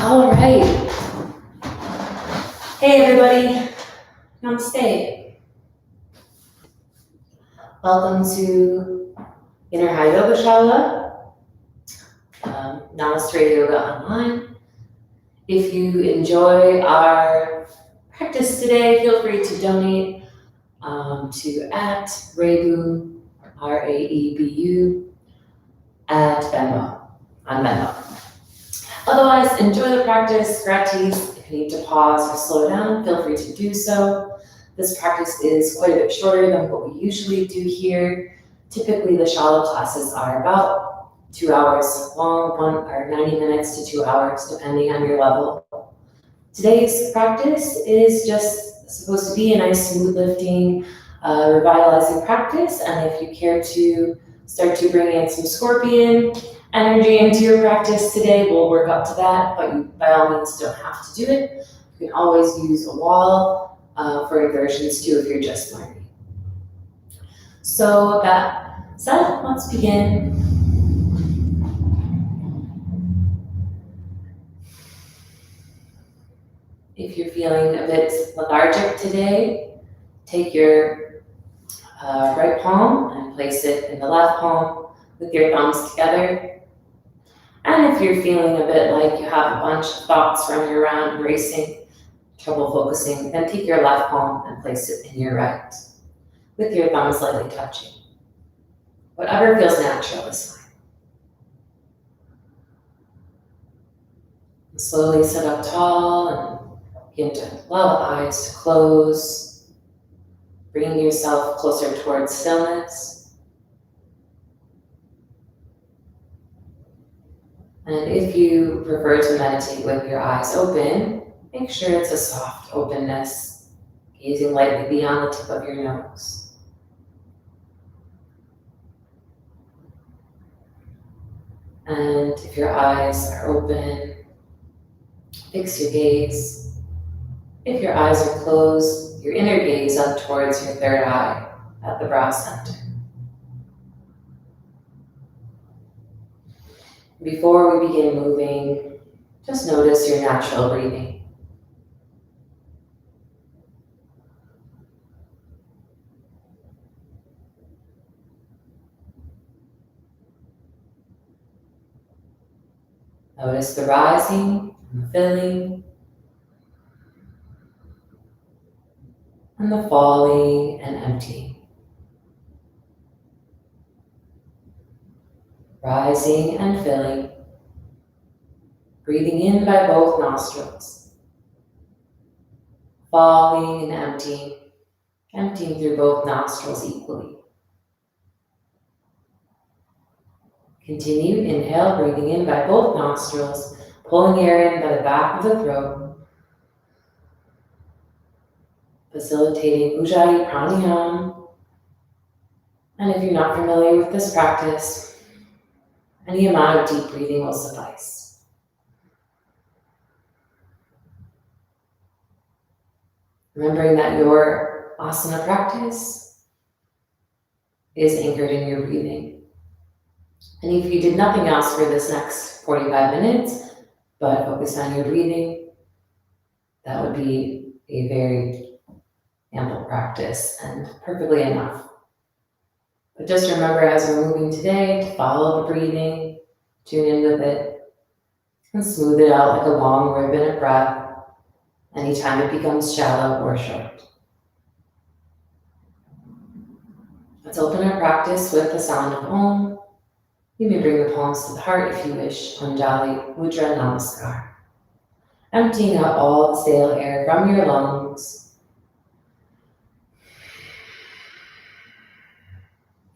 All right. Hey, everybody. Namaste. Welcome to Inner High Yoga Shala, Namaste Yoga Online. If you enjoy our practice today, feel free to donate to @Rebu, RAEBU, @Venmo, on Venmo. Otherwise, enjoy the practice. Gratis. If you need to pause or slow down, feel free to do so. This practice is quite a bit shorter than what we usually do here. Typically, the Shala classes are about 2 hours long, or 90 minutes to 2 hours, depending on your level. Today's practice is just supposed to be a nice, smooth lifting, revitalizing practice. And if you care to start to bring in some scorpion energy into your practice today, we'll work up to that, but you by all means don't have to do it. You can always use a wall for inversions too if you're just learning. So that said, let's begin. If you're feeling a bit lethargic today, take your right palm and place it in the left palm with your thumbs together. And if you're feeling a bit like you have a bunch of thoughts running around, racing, trouble focusing, then take your left palm and place it in your right, with your thumbs lightly touching. Whatever feels natural is fine. And slowly sit up tall and begin to allow the eyes to close, bringing yourself closer towards stillness. And if you prefer to meditate with your eyes open, make sure it's a soft openness, gazing lightly beyond the tip of your nose. And if your eyes are open, fix your gaze. If your eyes are closed, your inner gaze up towards your third eye at the brow center. Before we begin moving, just notice your natural breathing. Notice the rising and the filling, and the falling and emptying. Rising and filling, breathing in by both nostrils, falling and emptying through both nostrils equally. Continue, inhale, breathing in by both nostrils, pulling air in by the back of the throat, facilitating Ujjayi Pranayama. And if you're not familiar with this practice, any amount of deep breathing will suffice. Remembering that your asana practice is anchored in your breathing. And if you did nothing else for this next 45 minutes, but focus on your breathing, that would be a very ample practice and perfectly enough. But just remember as we're moving today to follow the breathing, tune in with it, and smooth it out like a long ribbon of breath anytime it becomes shallow or short. Let's open our practice with the sound of Om. You may bring the palms to the heart if you wish, Anjali Mudra Namaskar. Emptying out all the stale air from your lungs.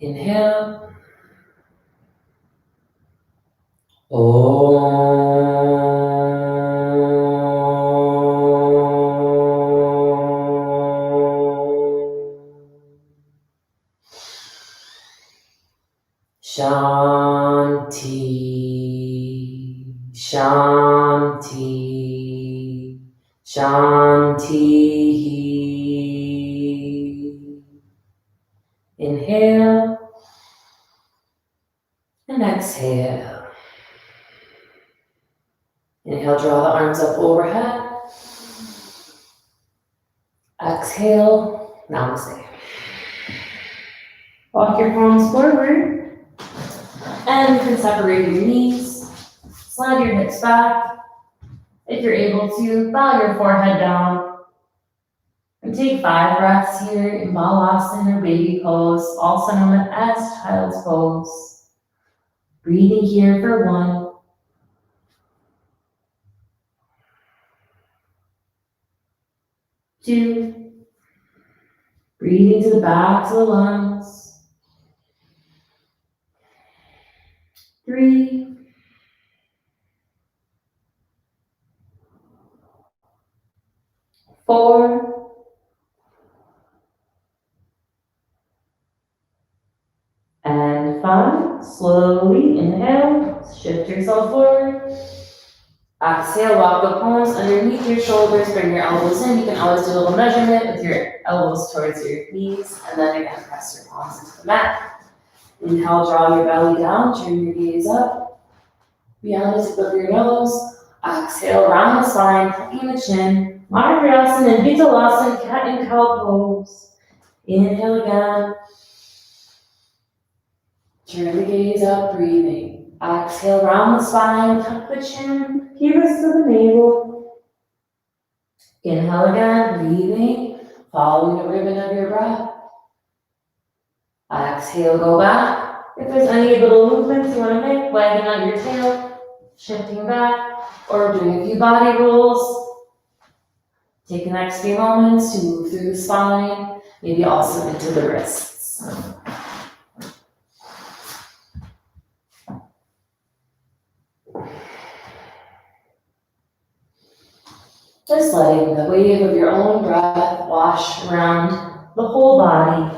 Inhale. Om. Shanti, Shanti, Shanti. Inhale and exhale. Inhale, draw the arms up overhead. Exhale, namaste. Walk your palms forward. And you can separate your knees. Slide your hips back. If you're able to, bow your forehead down. And take 5 breaths here in Balasana or baby pose, also known as child's pose. Breathing here for 1. 2. Breathing to the backs of the lungs. 3. 4. And 5. Slowly inhale, shift yourself forward. Exhale, walk the palms underneath your shoulders, bring your elbows in. You can always do a little measurement with your elbows towards your knees, and then again, press your palms into the mat. Inhale, draw your belly down, turn your gaze up, beyond the tip of your nose. Exhale, round the spine, tucking the chin. Maharasana and Vitalasana, cat and cow pose. Inhale again. Turn the gaze up, breathing. Exhale, round the spine, tuck the chin, pelvis to the navel. Inhale again, breathing, following the ribbon of your breath. Exhale, go back. If there's any little movements you want to make, wagging out your tail, shifting back, or doing a few body rolls. Take the next few moments to move through the spine, maybe also into the wrists. Just letting the wave of your own breath wash around the whole body.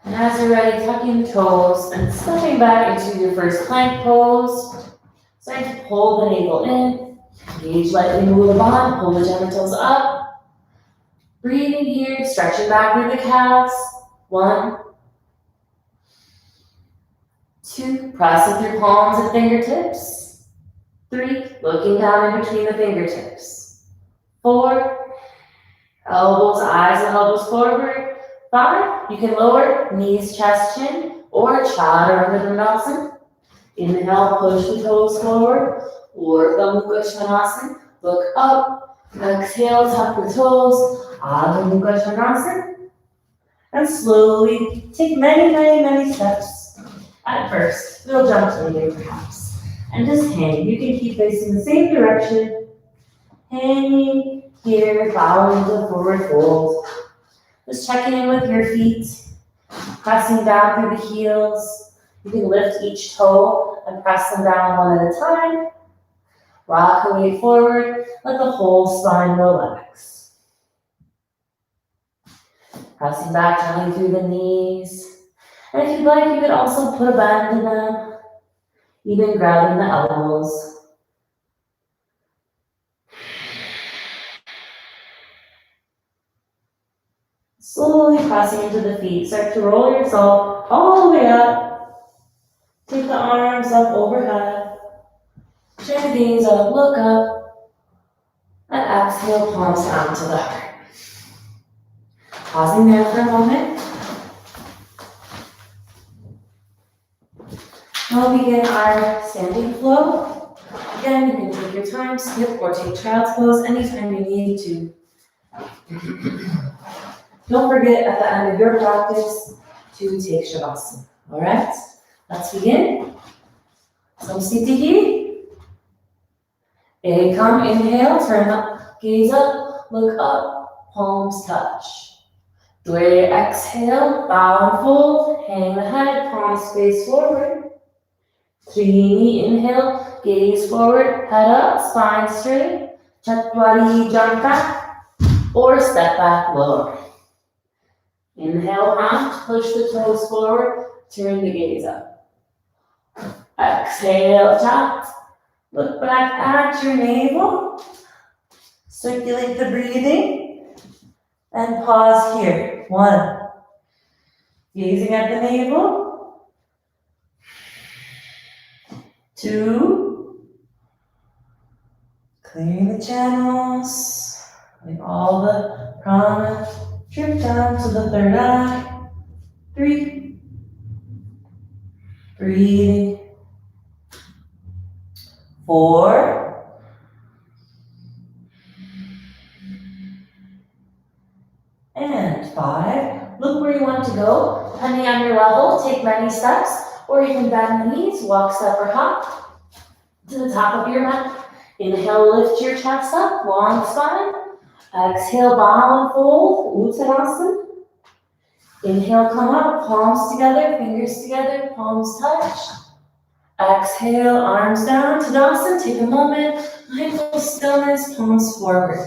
And as you're ready, tucking the toes and stepping back into your first plank pose. Starting to pull the navel in. Engage, lightly move the bottom, pull the genitals up. Breathing here, stretching back through the calves. 1, 2, press with your palms and fingertips. 3, looking down in between the fingertips. 4, elbows, eyes and elbows forward. 5, you can lower knees, chest, chin, or Chaturanga Dandasana. Inhale, push the toes forward, Urdhva Mukha Svanasana. Look up. Exhale, tuck the toes, Adho Mukha Svanasana. And slowly take many, many, many steps. At first, we'll jump later perhaps. And just hang. You can keep facing the same direction. Hanging here, bowing to forward fold. Just checking in with your feet. Pressing down through the heels. You can lift each toe and press them down one at a time. Rock the weight forward. Let the whole spine relax. Pressing back gently through the knees. And if you'd like, you could also put a bend in them. Even grabbing the elbows. Slowly pressing into the feet. Start to roll yourself all the way up. Take the arms up overhead. Turn the gaze up, look up. And exhale, palms down to the heart. Pausing there for a moment. Now we'll begin our standing flow. Again, you can take your time, skip or take child's pose anytime you need to. Don't forget at the end of your practice to take Shavasana. All right, let's begin. Samsitihi. Ekam, inhale, turn up, gaze up, look up, palms touch. Dve, exhale, bow and fold, hang the head, palms face forward. Trini, inhale, gaze forward, head up, spine straight. Chatwari, jump back, or step back lower. Inhale, round, push the toes forward, turn the gaze up. Exhale, chop. Look back at your navel. Circulate the breathing. And pause here. 1. Gazing at the navel. 2. Clearing the channels. Let all the prana drip down to the third eye. 3. Breathing. 4. And 5. Look where you want to go. Depending on your level, take many steps, or you can bend the knees, walk, step, or hop to the top of your mat. Inhale, lift your chest up, long spine. Exhale, bow and fold, Uttanasana. Inhale, come up, palms together, fingers together, palms touch. Exhale, arms down, Tadasana. Take a moment, mindful stillness, palms forward.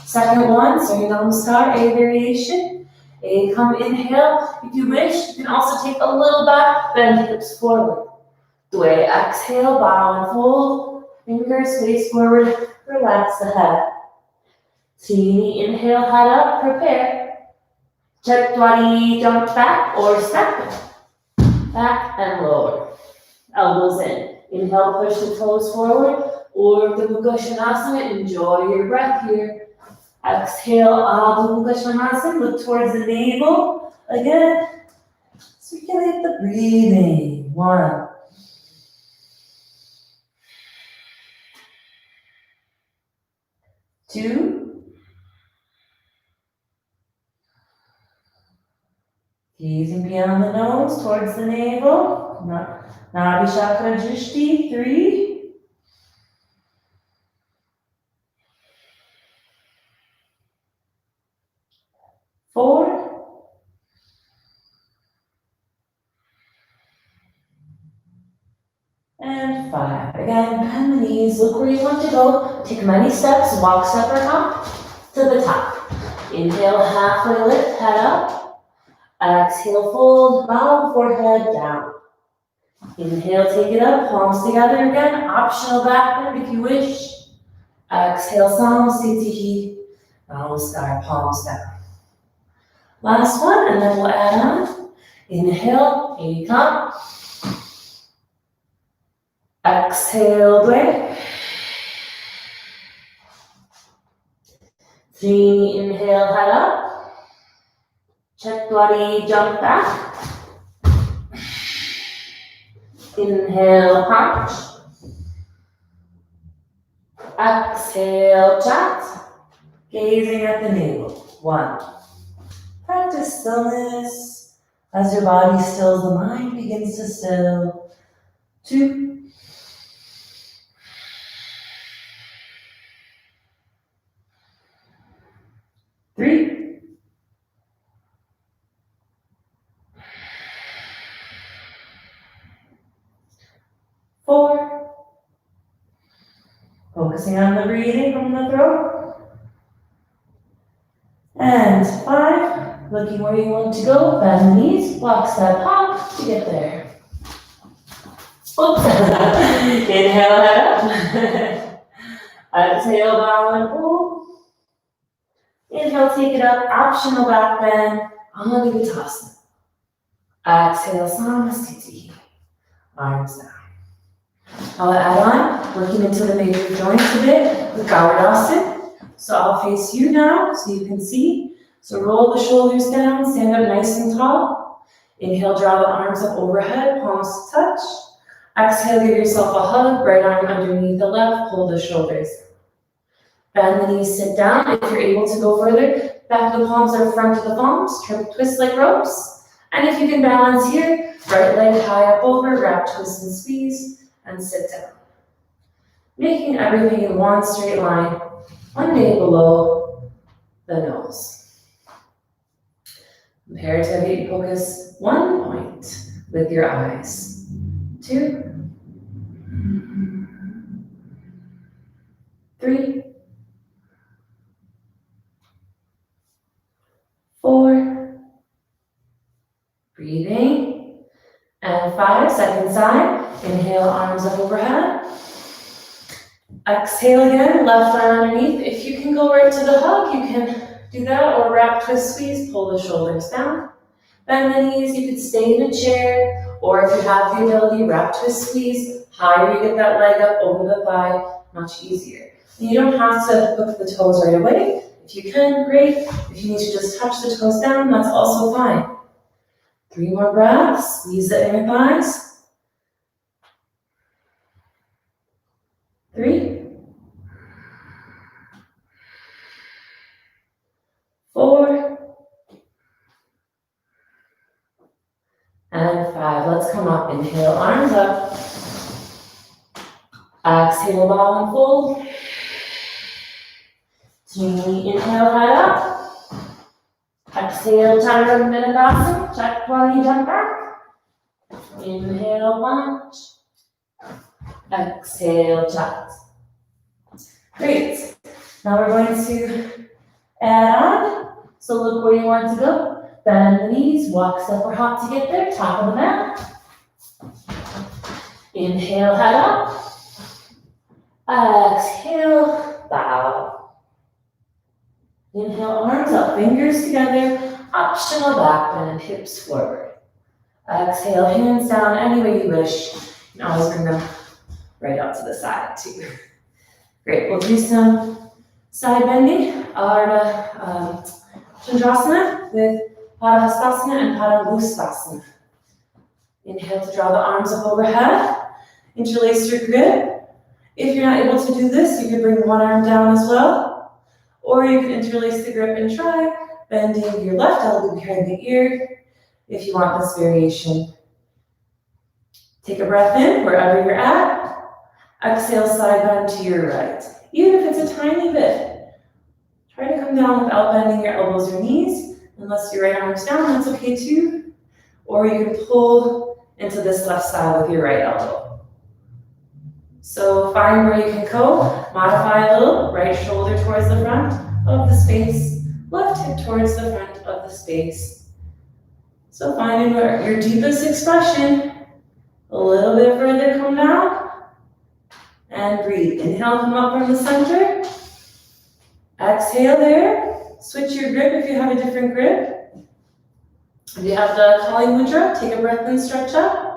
Second one, Surya Namaskar, A variation. A, come inhale. If you wish, you can also take a little back, bend hips forward. Dwe, exhale, bow and fold. Fingers face forward, relax the head. Teeny, inhale, head up, prepare. Chatwari, jump back or step. Back and lower. Elbows in. Inhale, push the toes forward. Or the Mukha Svanasana, enjoy your breath here. Exhale, Adho Mukha Svanasana, look towards the navel. Again, circulate the breathing. 1. 2. Gazing beyond the nose towards the navel. Nabhi Chakra Drishti. 3. 4. And 5. Again, bend the knees, look where you want to go. Take many steps, walk, step, or hop to the top. Inhale, halfway lift, head up. Exhale, fold, bow, forehead down. Inhale, take it up, palms together again. Optional back bend if you wish. Exhale, Samastitihi. Namaskar, palms down. Last one, and then we'll add on. Inhale, Ekam. Exhale, Dwe. 3, inhale, head up. Chatwari, jump back. Inhale, punch. Exhale, chat. Gazing at the navel. 1. Practice stillness. As your body stills, the mind begins to still. 2. 3. 4. Focusing on the breathing from the throat. And 5. Looking where you want to go. Bend the knees, walk, step, hop to get there. Oops. Inhale, head up. Exhale, bow and fold. Inhale, take it up. Optional back bend. Anandavittasana. Exhale, Samastitihi. Arms down. I'll add on, working into the major joints a bit with Gauridasana. So I'll face you now so you can see. So roll the shoulders down, stand up nice and tall. Inhale, draw the arms up overhead, palms to touch. Exhale, give yourself a hug, right arm underneath the left, pull the shoulders. Bend the knees, sit down. If you're able to go further, back of the palms are front of the palms, twist like ropes. And if you can balance here, right leg high up over, wrap, twist and squeeze, and sit down. Making everything in one straight line, one day below the nose. Comparatively, focus 1 point with your eyes. 2. 3. 4. Breathing. And 5, second side. Inhale, arms up overhead. Exhale again, left arm underneath. If you can go right to the hug, you can do that, or wrap, twist, squeeze, pull the shoulders down. Bend the knees, you could stay in a chair, Or if you have the ability, wrap twist squeeze, higher you get that leg up over the thigh, much easier. And you don't have to hook the toes right away. If you can, great. If you need to just touch the toes down, that's also fine. 3 more breaths, squeeze the inner thighs. 3, 4, and 5. Let's come up. Inhale, arms up. Exhale, bow and fold. Inhale, head up. Exhale, Chaturanga Dandasana. Check while you jump back. Inhale, lunge. Exhale, chat. Great. Now we're going to add on. So look where you want to go. Bend the knees, walk, step, or hop to get there. Top of the mat. Inhale, head up. Exhale, bow. Inhale, arms up, fingers together. Optional back bend, hips forward. Exhale, hands down any way you wish. You can always bring them right out to the side too. Great, we'll do some side bending, Ardha Chandrasana with Padahastasana and Padangusthasana. Inhale to draw the arms up overhead. Interlace your grip. If you're not able to do this, you could bring one arm down as well. Or you can interlace the grip and try bending your left elbow behind the ear if you want this variation. Take a breath in wherever you're at. Exhale, side bend to your right. Even if it's a tiny bit. Try to come down without bending your elbows or knees. Unless your right arm's down, that's okay too. Or you can pull into this left side with your right elbow. So find where you can go, modify a little, right shoulder towards the front of the space, left hip towards the front of the space. So finding your deepest expression, a little bit further, come down, and breathe. Inhale, come up from the center. Exhale there, switch your grip if you have a different grip. If you have the Kali Mudra, take a breath and stretch up.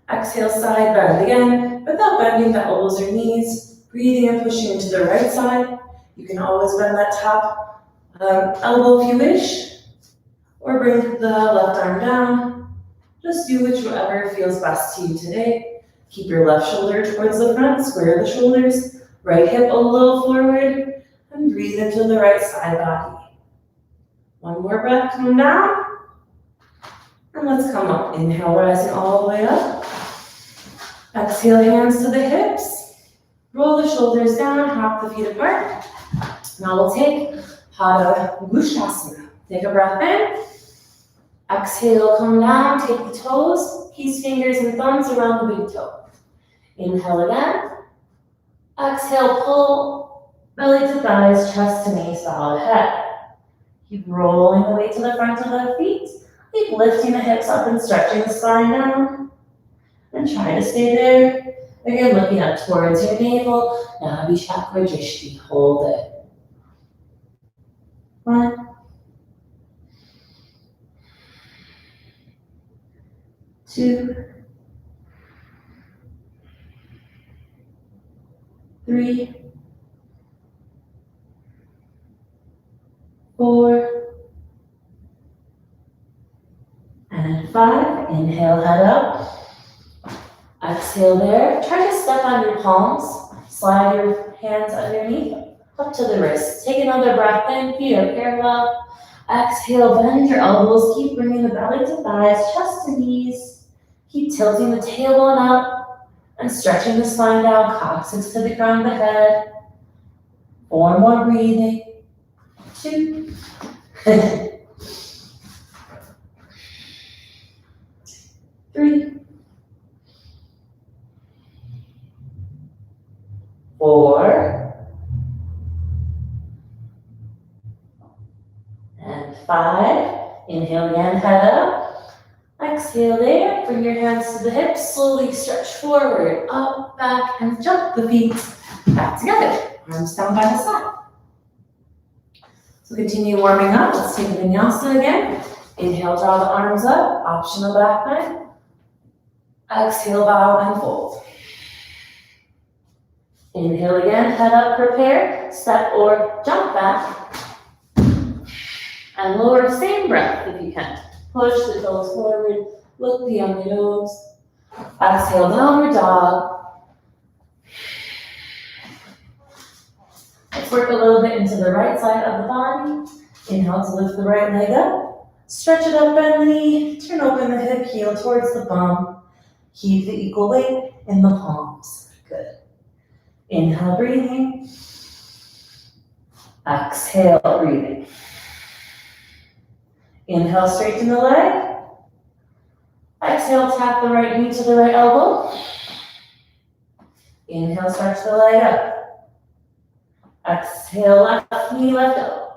Exhale, side bend. Again, without bending the elbows or knees, breathing and pushing into the right side. You can always bend that top elbow if you wish, or bring the left arm down. Just do whichever feels best to you today. Keep your left shoulder towards the front, square the shoulders, right hip a little forward, and breathe into the right side body. One more breath, come down. And let's come up. Inhale, rising all the way up. Exhale, hands to the hips. Roll the shoulders down, hop the feet apart. Now we'll take Padangusthasana. Take a breath in. Exhale, come down, take the toes, keys, fingers, and thumbs around the big toe. Inhale again. Exhale, pull belly to thighs, chest to knees, solid head. Keep rolling the weight to the front of the feet. Keep lifting the hips up and stretching the spine down. And try to stay there. Again, looking up towards your navel. Nabhi Chakra Drishti. Hold it. 1, 2, 3, 4, and 5. Inhale, head up. Exhale there. Try to step on your palms. Slide your hands underneath, up to the wrists. Take another breath in, feet are parallel. Exhale, bend your elbows. Keep bringing the belly to thighs, chest to knees. Keep tilting the tailbone up and stretching the spine down, coccyx to the crown of the head. 4 more breathing. 2. 3. 4. And 5. Inhale again, head up. Exhale there. Bring your hands to the hips. Slowly stretch forward, up, back, and jump the feet back together. Arms down by the side. So continue warming up. Let's take Vinyasa again. Inhale, draw the arms up. Optional back bend. Exhale, bow and fold. Inhale again, head up, prepare, step or jump back. And lower, same breath if you can. Push the toes forward, look beyond the nose. Exhale, downward dog. Let's work a little bit into the right side of the body. Inhale to lift the right leg up. Stretch it up, bend the knee, turn open the hip, heel towards the bum. Keep the equal weight in the palms. Good. Inhale, breathing. Exhale, breathing. Inhale, straighten the leg. Exhale, tap the right knee to the right elbow. Inhale, stretch the leg up. Exhale, left knee, left elbow.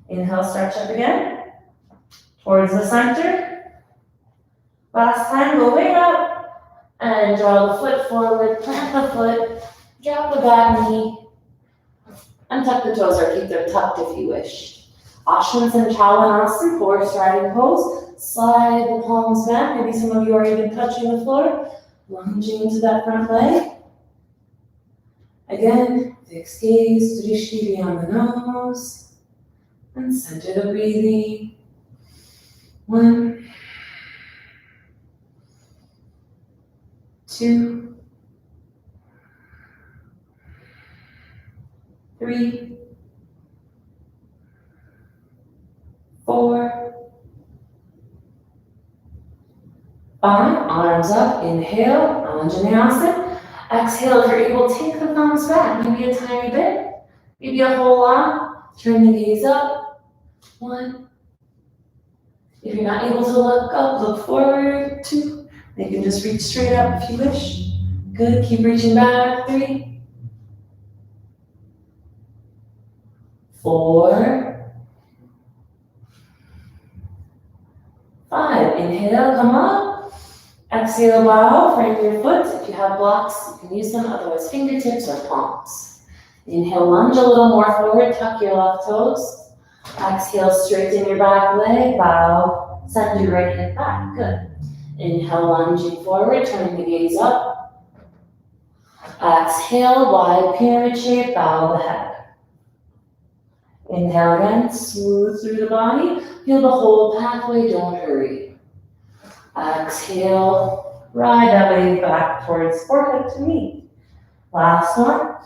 Inhale, stretch up again. Towards the center. Last time, go way up. And draw the foot forward, plant the foot, drop the back knee. Untuck the toes or keep them tucked if you wish. Ashwin Sanchalanasana, horse riding pose. Slide the palms back. Maybe some of you are even touching the floor. Lunging into that front leg. Again, fixed gaze, drishti beyond the nose. And center the breathing. 1, 2, 3, 4, 5. Arms up. Inhale, Anjaneyasana. Exhale, if you're able, take the thumbs back. Maybe a tiny bit, maybe a whole lot. Turn the gaze up. 1. If you're not able to look up, look forward. 2. You can just reach straight up if you wish. Good. Keep reaching back. 3, 4, 5. Inhale, come up. Exhale, bow, frame your foot. If you have blocks, you can use them, otherwise fingertips or palms. Inhale, lunge a little more forward, tuck your left toes. Exhale, straighten your back leg, bow, send your right hip back, good. Inhale, lunging forward, turning the gaze up. Exhale, wide pyramid shape, bow the head. Inhale again, smooth through the body, feel the whole pathway, don't hurry. Exhale, ride that wave back towards forehead to knee. Last one.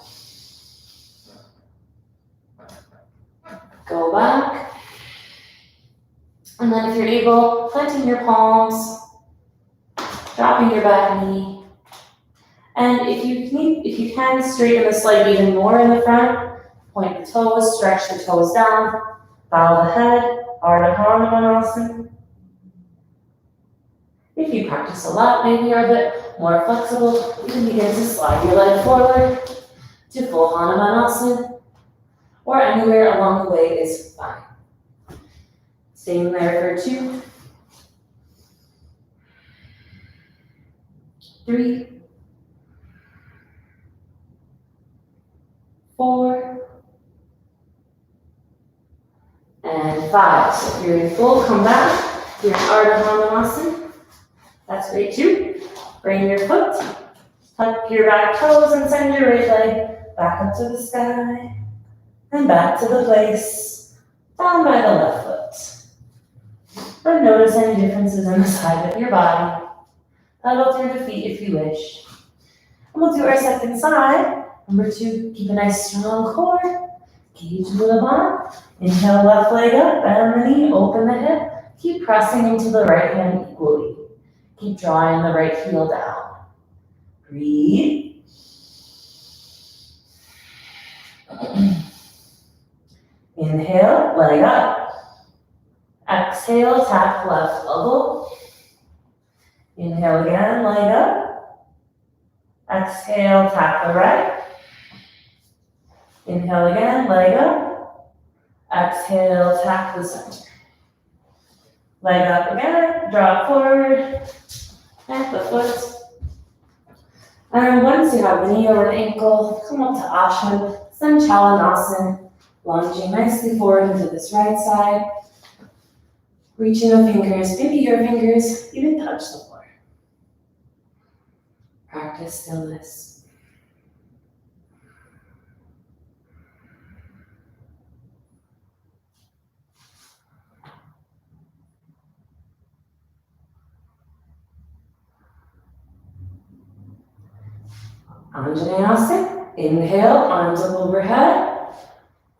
Go back. And then if you're able, planting your palms, dropping your back knee. And if you can, straighten the leg even more in the front. Point the toes, stretch the toes down, bow the head, Ardha Hanumanasana. If you practice a lot, maybe you're a bit more flexible, you can begin to slide your leg forward to full Hanumanasana, or anywhere along the way is fine. Staying there for 2, 3, 4, and 5. So if you're in full, come back. You're in Ardha Hanumanasana. That's great too. Bring your foot, tuck your back toes and send your right leg back up to the sky and back to the place down by the left foot. But notice any differences in the side of your body. Pedal through the feet if you wish. And we'll do our second side. Number 2, keep a nice strong core. Gauge the bottom. Inhale, left leg up, bend the knee, open the hip. Keep pressing into the right hand equally. Keep drawing the right heel down. Breathe. Inhale, leg up. Exhale, tap left elbow. Inhale again, leg up. Exhale, tap the right. Inhale again, leg up. Exhale, tap the center. Leg up again, draw forward, and the foot. And once you have the knee over the ankle, come up to Ashwin Sanchalanasana, lunging nicely forward into this right side. Reaching the fingers, maybe your fingers even touch the floor. practice stillness. Anjaneyasana. Inhale, arms up overhead.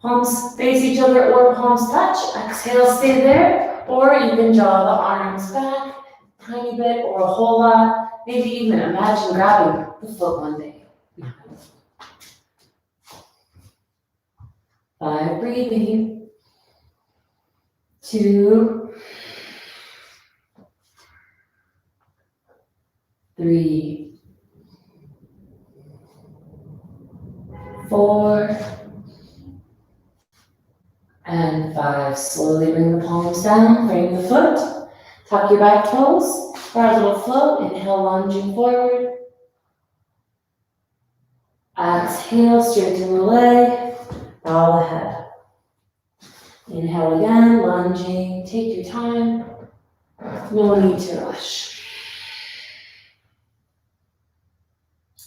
Palms face each other or palms touch. Exhale, stay there. Or you can draw the arms back a tiny bit or a whole lot. Maybe even imagine grabbing the foot one day. 5, breathing. 2, 3, 4, and 5. Slowly bring the palms down, frame the foot. Tuck your back toes for a little float. Inhale, lunging forward. Exhale, straighten the leg, bow the head. Inhale again, lunging, take your time. No need to rush.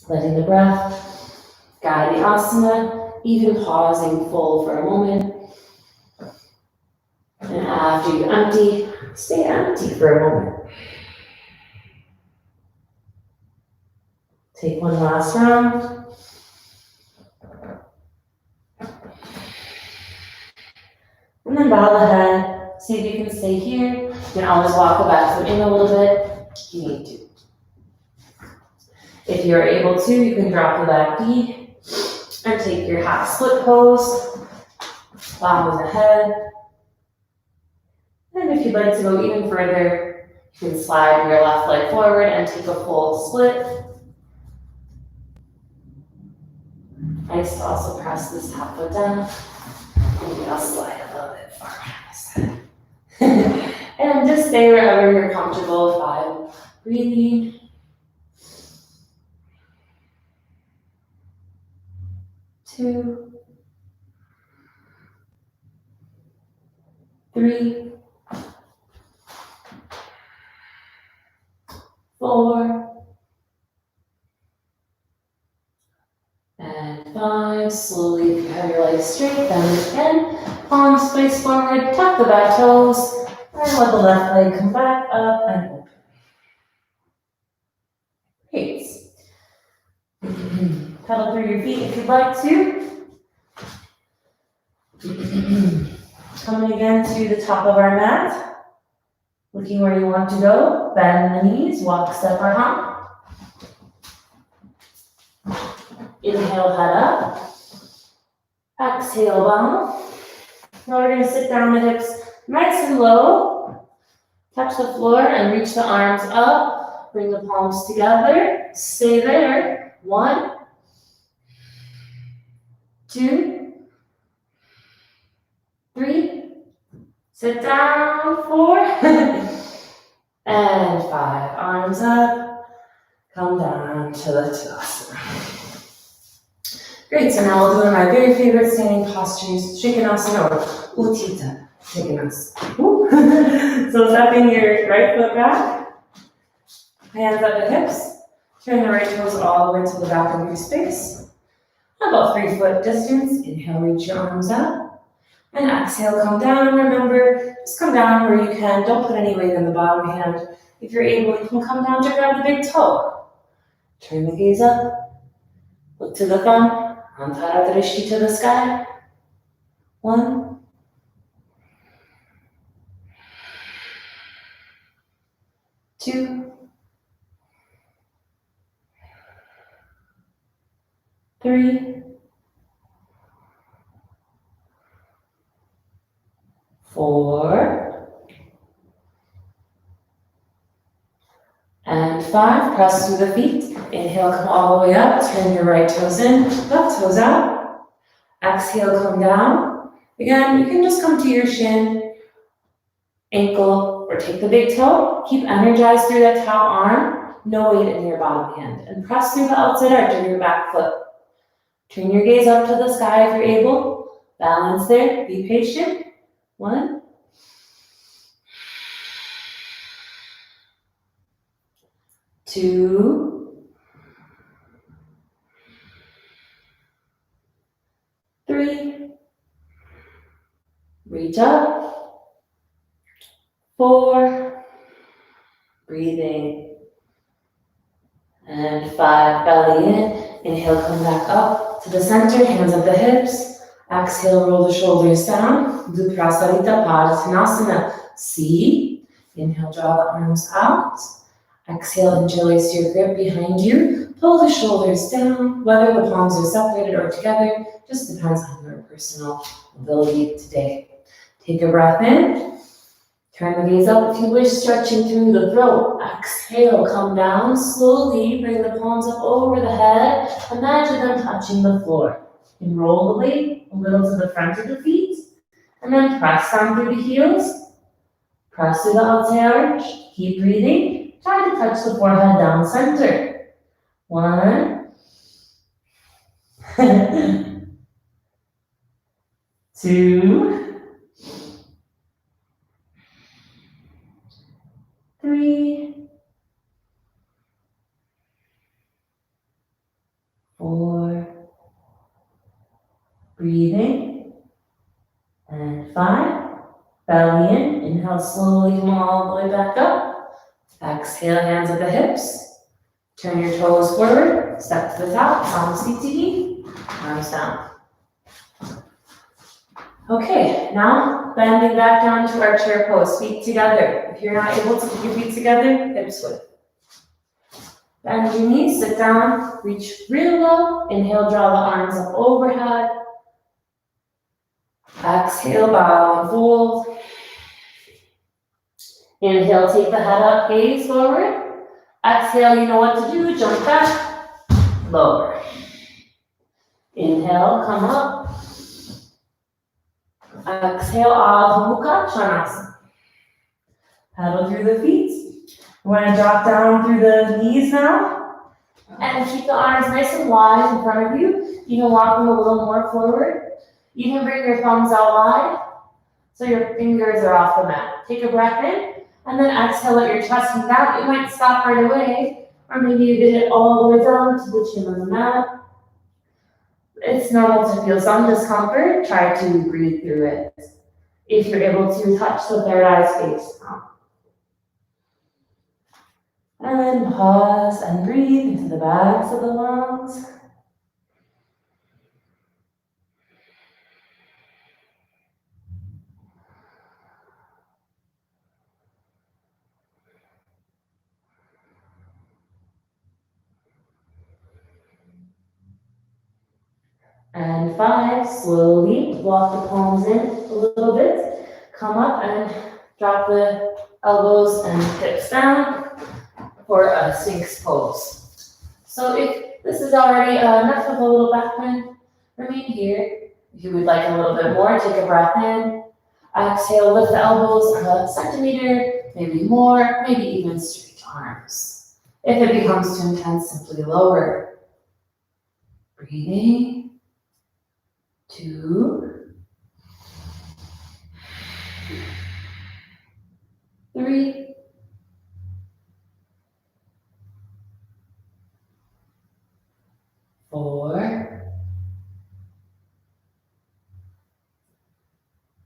Letting the breath guide the asana, even pausing full for a moment. And after you empty, stay empty for a moment. Take one last round. And then bow the head. See if you can stay here. You can always walk the back foot in a little bit if you need to. If you're able to, you can drop the back knee and take your half split pose. Bow the head. And if you'd like to go even further, you can slide your left leg forward and take a full split. Nice to also press this top foot down. Maybe I'll slide a little bit farther on this side. And just stay wherever you're comfortable. 5, breathing. 2, 3, 4, and 5. Slowly, if you have your legs straight, bend again. Palms face forward, tuck the back toes, and let the left leg come back up and open. Great. Pedal through your feet if you'd like to. Coming again to the top of our mat. Looking where you want to go. Bend the knees, walk, step, or hop. Inhale, head up. Exhale, bow. Now we're going to sit down the hips nice and low. Touch the floor and reach the arms up. Bring the palms together. Stay there. 1, 2, 3. Sit down. 4. And 5. Arms up. Come down to the Tadasana. Great, so now we'll do one of my very favorite standing postures, Trikonasana or Utthita Trikonasana. So stepping your right foot back, hands at the hips, turn the right toes all the way to the back of your space. About 3 foot distance, inhale, reach your arms up, and exhale, come down. Remember, just come down where you can, don't put any weight in the bottom hand. If you're able, you can come down to grab the big toe. Turn the gaze up, look to the thumb, Antara Drishti to the sky. 1, 2, 3, 4, and 5. Press through the feet. Inhale, come all the way up. Turn your right toes in, left toes out. Exhale, come down. Again, you can just come to your shin, ankle, or take the big toe. Keep energized through that top arm. No weight in your bottom hand. And press through the outside arch of your back foot. Turn your gaze up to the sky if you're able. Balance there. Be patient. 1, 2, 3, reach up, 4, breathing, and 5, belly in. Inhale, come back up to the center, hands at the hips. Exhale, roll the shoulders down. Do Prasarita Padasana C. Inhale, draw the arms out. Exhale, interlace your grip behind you. Pull the shoulders down, whether the palms are separated or together, just depends on your personal ability today. Take a breath in. Turn the gaze up if you wish, stretching through the throat. Exhale, come down slowly. Bring the palms up over the head. Imagine them touching the floor. And roll the weight a little to the front of the feet. And then press down through the heels. Press through the outside arch. Keep breathing. Try to touch the forehead down center. 1. 2. 3, 4, breathing, and 5, belly in, inhale slowly, come all the way back up, exhale, hands at the hips, turn your toes forward, step to the top, palms feet, arms down. Okay, now bending back down to our chair pose, feet together. If you're not able to keep your feet together, hips width. Bend your knees, sit down, reach real low. Inhale, draw the arms up overhead. Exhale, bow and fold. Inhale, take the head up, gaze forward. Exhale, you know what to do, jump back, lower. Inhale, come up. Exhale, Adho Mukha Svanasana. Paddle through the feet. We're going to drop down through the knees now. And keep the arms nice and wide in front of you. You can walk them a little more forward. You can bring your thumbs out wide so your fingers are off the mat. Take a breath in, and then exhale, let your chest come down. You might stop right away, or maybe you did it all the way down to the chin on the mat. It's normal to feel some discomfort. Try to breathe through it. If you're able to touch the third eye space now. And then pause and breathe into the backs of the lungs. And 5, slowly walk the palms in a little bit. Come up and drop the elbows and hips down for a Sphinx pose. So if this is already enough of a little back bend, remain here. If you would like a little bit more, take a breath in. Exhale, lift the elbows a centimeter, maybe more, maybe even straight arms. If it becomes too intense, simply lower. Breathing. 2, 3, 4,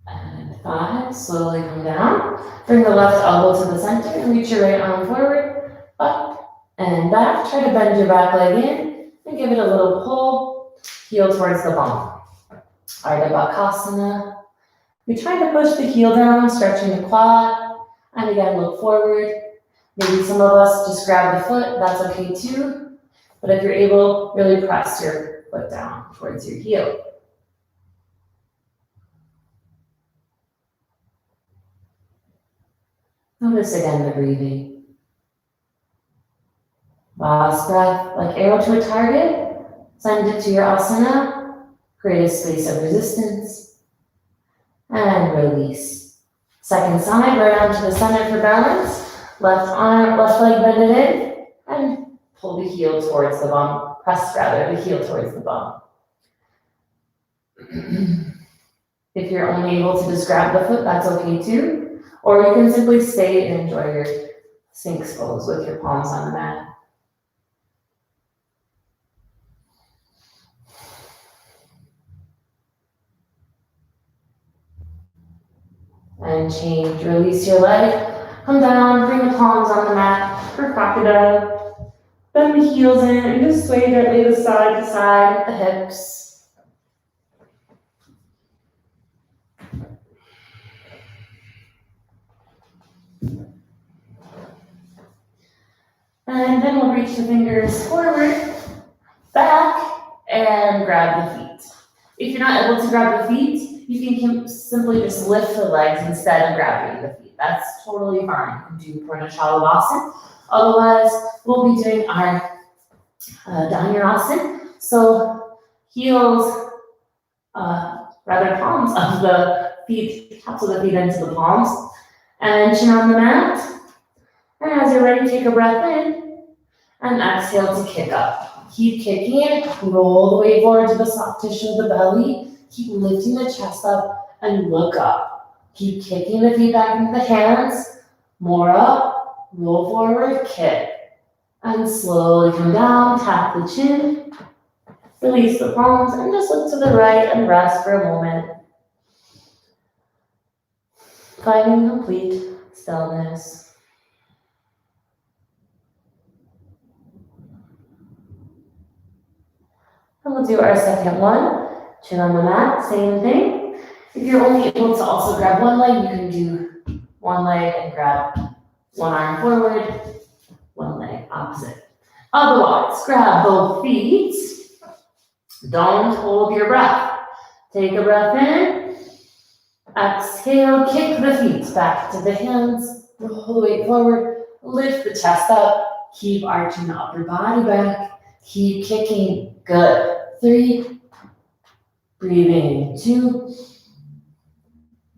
and 5. Slowly come down. Bring the left elbow to the center and reach your right arm forward, up and back. Try to bend your back leg in and give it a little pull. Heel towards the bum. Ardha Bakasana. We try to push the heel down, stretching the quad, and again look forward. Maybe some of us just grab the foot, that's okay too. But if you're able, really press your foot down towards your heel. Notice again the breathing. Last breath, like arrow to a target, send it to your asana. Create a space of resistance. And release. Second side, right onto the center for balance. Left arm, left leg bended in. And pull the heel towards the bum. Press rather the heel towards the bum. If you're only able to just grab the foot, that's okay too. Or you can simply stay and enjoy your Sphinx pose with your palms on the mat. And change, release your leg. Come down, bring the palms on the mat for crocodile. Bend the heels in and just sway gently to side with the hips. And then we'll reach the fingers forward, back, and grab the feet. If you're not able to grab the feet, you can simply just lift the legs instead of grabbing the feet. That's totally fine. You can do Purnashalavasana. Otherwise, we'll be doing our Dhanurasana. So heels, palms of the feet, tops of the feet into the palms, and chin on the mat. And as you're ready, take a breath in, and exhale to kick up. Keep kicking, roll the weight forward to the soft tissue of the belly. Keep lifting the chest up and look up. Keep kicking the feet back into the hands. More up, roll forward, kick. And slowly come down, tap the chin. Release the palms and just look to the right and rest for a moment. Finding complete stillness. And we'll do our second one. Chin on the mat, same thing. If you're only able to also grab one leg, you can do one leg and grab one arm forward, one leg opposite. Otherwise, grab both feet. Don't hold your breath. Take a breath in. Exhale, kick the feet back to the hands. Roll the weight forward. Lift the chest up. Keep arching the upper body back. Keep kicking. Good. 3. Breathing. 2.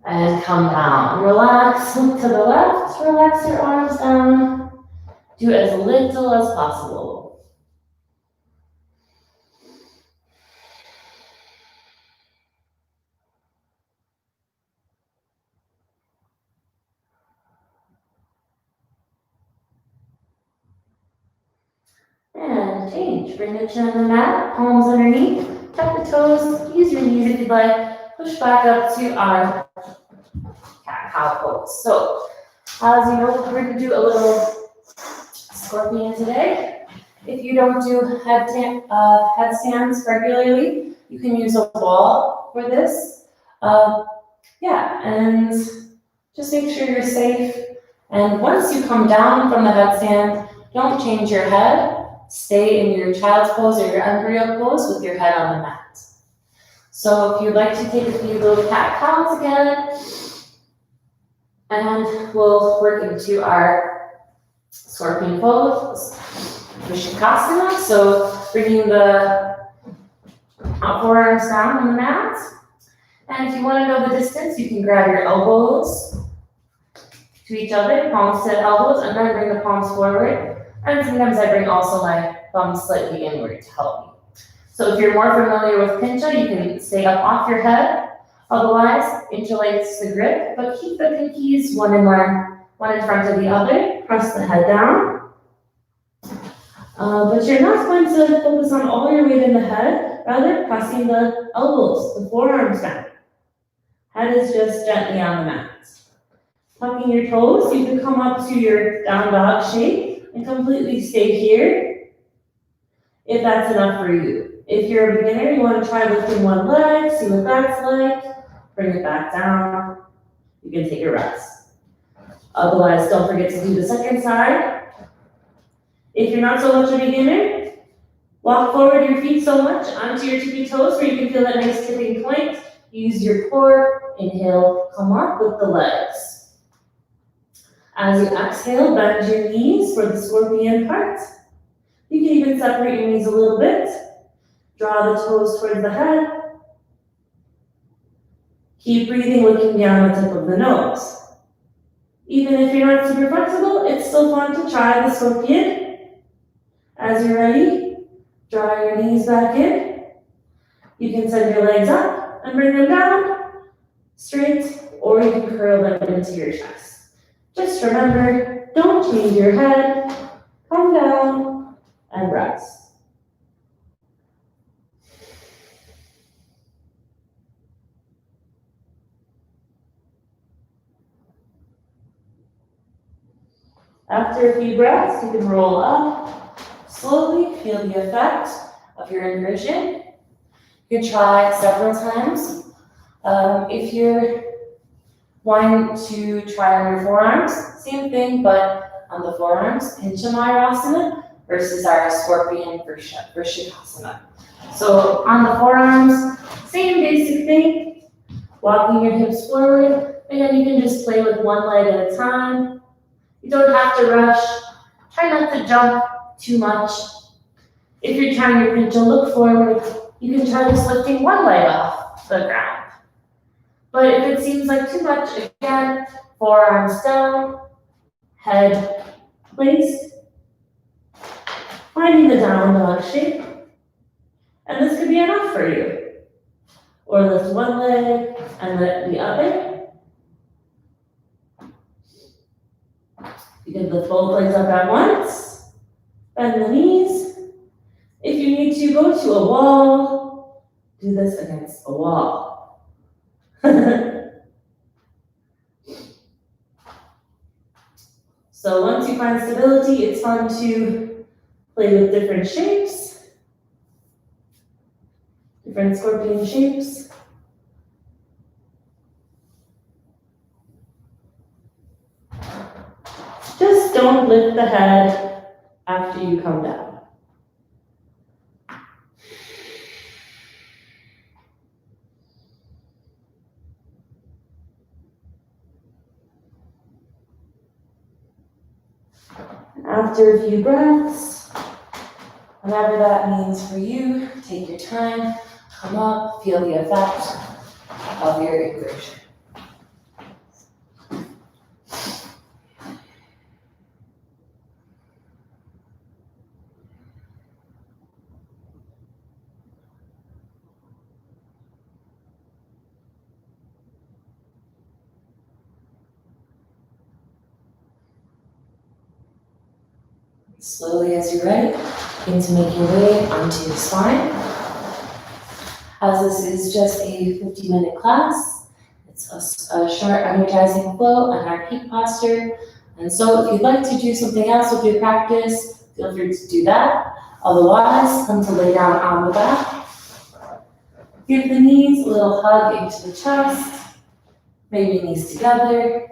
And come down. Relax. Look to the left. Relax your arms down. Do as little as possible. And change. Bring the chin on the mat, palms underneath. Tuck the toes. Use your knees if you'd like. Push back up to our cat-cow pose. So, as you know, we're going to do a little scorpion today. If you don't do headstands regularly, you can use a wall for this. And just make sure you're safe. And once you come down from the headstand, don't change your head. Stay in your child's pose or your embryo pose with your head on the mat. So if you'd like to take a few little cat-cows again, and we'll work into our scorpion pose, Vrishikasana. So bringing the forearms down on the mat. And if you want to know the distance, you can grab your elbows to each other, palms to elbows, and then bring the palms forward. And sometimes I bring also my thumbs slightly inward to help me. So if you're more familiar with pincha, you can stay up off your head. Otherwise, interlace the grip, but keep the pinkies one in front of the other. Press the head down. But you're not going to focus on all your weight in the head, rather pressing the elbows, the forearms down. Head is just gently on the mat. Tucking your toes, you can come up to your down dog shape and completely stay here, if that's enough for you. If you're a beginner, you want to try lifting one leg, see what that's like, bring it back down. You can take a rest. Otherwise, don't forget to do the second side. If you're not so much a beginner, walk forward your feet so much onto your tippy toes where you can feel that nice tipping point. Use your core. Inhale, come up with the legs. As you exhale, bend your knees for the scorpion part. You can even separate your knees a little bit. Draw the toes towards the head. Keep breathing, looking down the tip of the nose. Even if you're not super flexible, it's still fun to try the scorpion. As you're ready, draw your knees back in. You can send your legs up and bring them down, straight, or you can curl them into your chest. Just remember, don't change your head, come down, and rest. After a few breaths, you can roll up. Slowly feel the effect of your inversion. You can try several times. If you're wanting to try on your forearms, same thing, but on the forearms, Pinchamayurasana versus our Scorpion Vrishikasana. So on the forearms, same basic thing, walking your hips forward. Again, you can just play with one leg at a time. You don't have to rush. Try not to jump too much. If you're trying your pincha look forward, you can try just lifting one leg off the ground. But if it seems like too much, again, forearms down, head placed, finding the downward dog shape. And this could be enough for you. Or lift one leg and lift the other. You can lift both legs up at once. Bend the knees. If you need to, go to a wall. Do this against a wall. So once you find stability, it's fun to play with different shapes, different scorpion shapes. Just don't lift the head after you come down. After a few breaths, whatever that means for you, take your time, come up, feel the effect of your inversion. Slowly as you're ready, begin to make your way onto your spine. As this is just a 50-minute class, it's a short energizing flow on our peak posture. And so if you'd like to do something else with your practice, feel free to do that. Otherwise, come to lay down on the back. Give the knees a little hug into the chest, maybe knees together.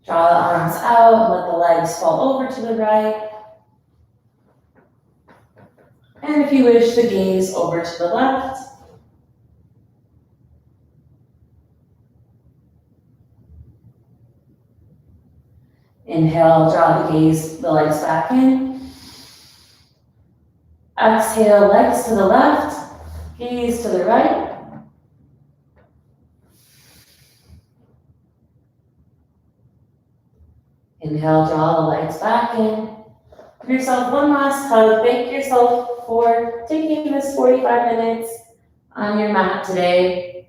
Draw the arms out, let the legs fall over to the right. And if you wish, the gaze over to the left. Inhale, draw the gaze, the legs back in. Exhale, legs to the left, gaze to the right. Inhale, draw the legs back in. Give yourself one last hug. Thank yourself for taking this 45 minutes on your mat today.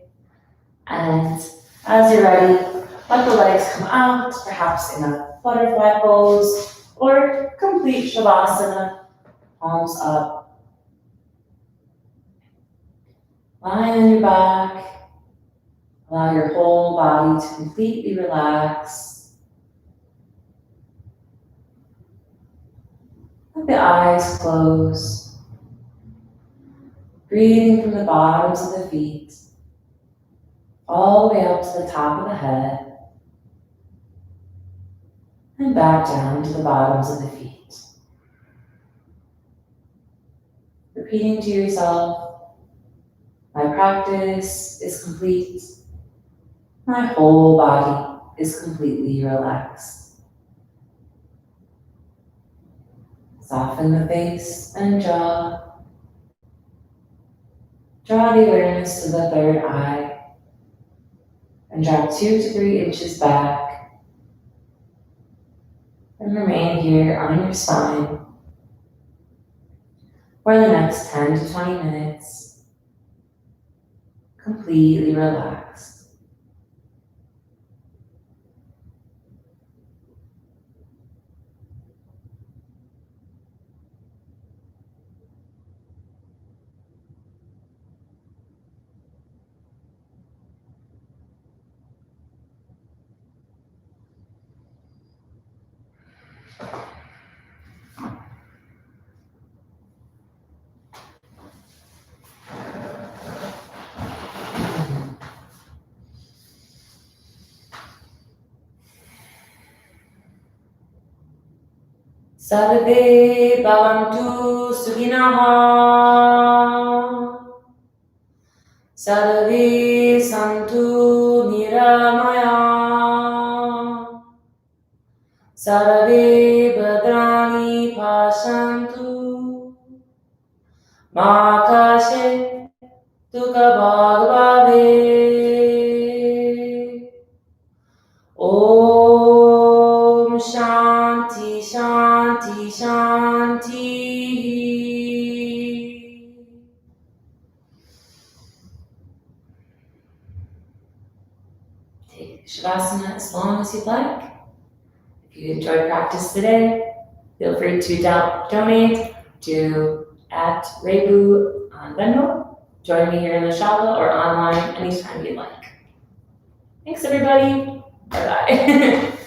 And as you're ready, let the legs come out, perhaps in a butterfly pose or complete Shavasana, palms up. Lie on your back. Allow your whole body to completely relax. Let the eyes close. Breathing from the bottoms of the feet, all the way up to the top of the head, and back down to the bottoms of the feet. Repeating to yourself, my practice is complete. My whole body is completely relaxed. Soften the face and jaw. Draw the awareness to the third eye and drop 2 to 3 inches back. And remain here on your spine for the next 10 to 20 minutes, completely relaxed. Sarve bhavantu sukhinah. Sarve santu niramayah. Sarve bhadrani pashantu. Ma kashet dukkha bhagavate. Om Shanti Shanti Shanti. Take Shavasana as long as you'd like. If you enjoyed practice today, feel free to donate to @Rebu on Venmo. Join me here in the Shala or online anytime you'd like. Thanks, everybody. Bye-bye.